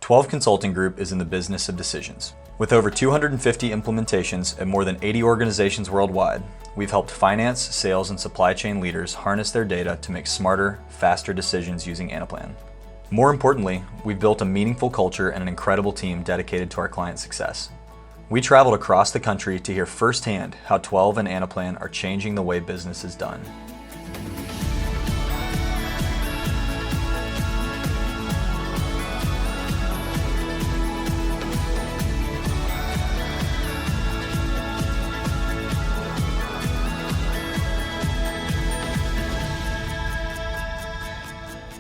12 Consulting Group is in the business of decisions. With over 250 implementations at more than 80 organizations worldwide, we've helped finance, sales, and supply chain leaders harness their data to make smarter, faster decisions using Anaplan. More importantly, we've built a meaningful culture and an incredible team dedicated to our client success. We traveled across the country to hear firsthand how 12 and Anaplan are changing the way business is done.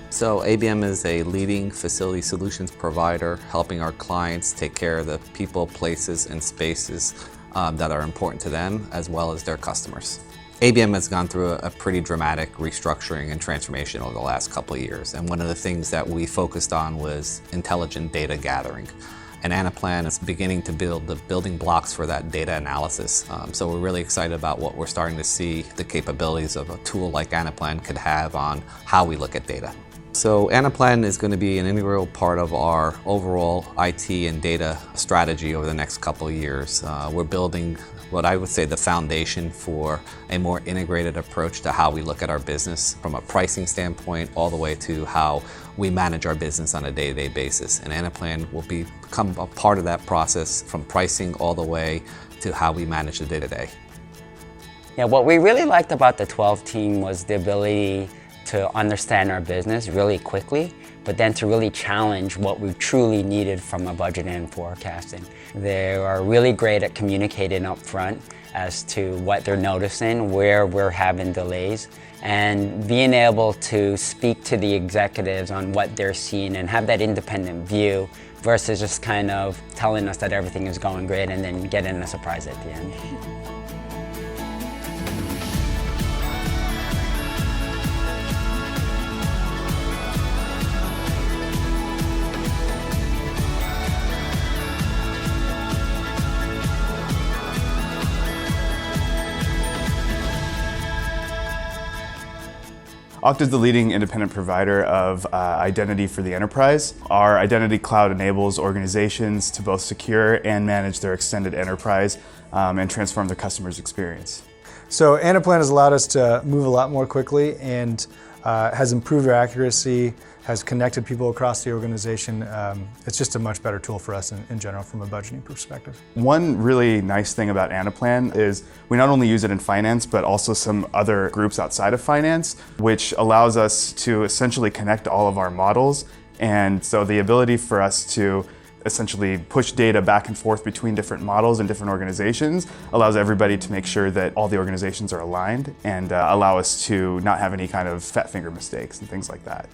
So ABM is a leading facility solutions provider, helping our clients take care of the people, places, and spaces that are important to them, as well as their customers. ABM has gone through a pretty dramatic restructuring and transformation over the last couple of years, and one of the things that we focused on was intelligent data gathering. And Anaplan is beginning to build the building blocks for that data analysis. So we're really excited about what we're starting to see the capabilities of a tool like Anaplan could have on how we look at data. So Anaplan is going to be an integral part of our overall IT and data strategy over the next couple of years. We're building what I would say the foundation for a more integrated approach to how we look at our business from a pricing standpoint all the way to how we manage our business on a day-to-day basis. And Anaplan will become a part of that process from pricing all the way to how we manage the day-to-day. Yeah, what we really liked about the 12 team was the ability to understand our business really quickly, but then to really challenge what we truly needed from a budget and forecasting. They are really great at communicating up front as to what they're noticing, where we're having delays, and being able to speak to the executives on what they're seeing and have that independent view versus just kind of telling us that everything is going great and then getting a surprise at the end. Okta is the leading independent provider of identity for the enterprise. Our identity cloud enables organizations to both secure and manage their extended enterprise and transform their customers' experience. So Anaplan has allowed us to move a lot more quickly and has improved our accuracy, has connected people across the organization. It's just a much better tool for us in general from a budgeting perspective. One really nice thing about Anaplan is we not only use it in finance, but also some other groups outside of finance, which allows us to essentially connect all of our models. And so the ability for us to essentially push data back and forth between different models and different organizations allows everybody to make sure that all the organizations are aligned and allow us to not have any kind of fat finger mistakes and things like that.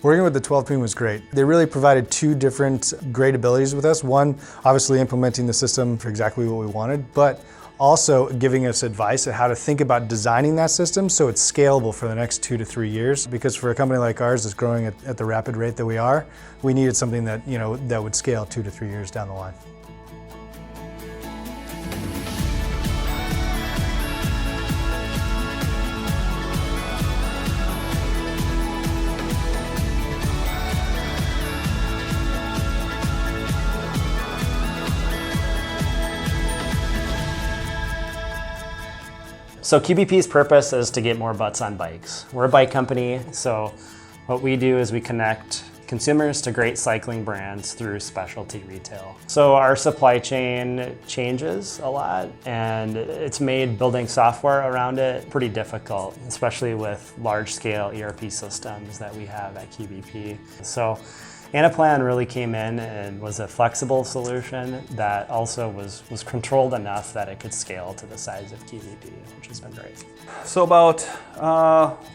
Working with the 12 team was great. They really provided two different great abilities with us. One, obviously implementing the system for exactly what we wanted, but also giving us advice on how to think about designing that system so it's scalable for the next 2 to 3 years. Because for a company like ours that's growing at the rapid rate that we are, we needed something that, that would scale 2 to 3 years down the line. So QBP's purpose is to get more butts on bikes. We're a bike company, so what we do is we connect consumers to great cycling brands through specialty retail. So our supply chain changes a lot, and it's made building software around it pretty difficult, especially with large-scale ERP systems that we have at QBP. So Anaplan really came in and was a flexible solution that also was controlled enough that it could scale to the size of QBP, which has been great. So about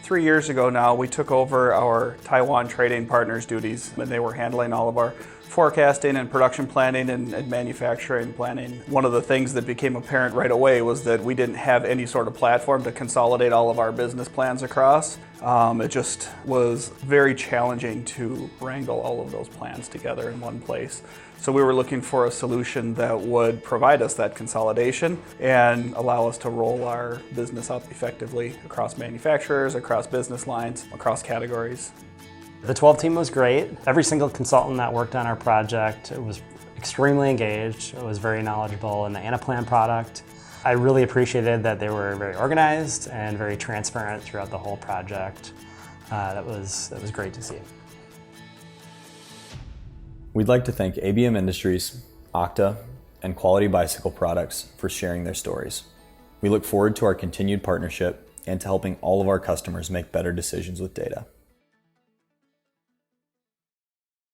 3 years ago now, we took over our Taiwan trading partners duties, and they were handling all of our forecasting and production planning and manufacturing planning. One of the things that became apparent right away was that we didn't have any sort of platform to consolidate all of our business plans across. It just was very challenging to wrangle all of those plans together in one place. So we were looking for a solution that would provide us that consolidation and allow us to roll our business up effectively across manufacturers, across business lines, across categories. The 12 team was great. Every single consultant that worked on our project was extremely engaged. It was very knowledgeable in the Anaplan product. I really appreciated that they were very organized and very transparent throughout the whole project. That was great to see. We'd like to thank ABM Industries, Okta, and Quality Bicycle Products for sharing their stories. We look forward to our continued partnership and to helping all of our customers make better decisions with data.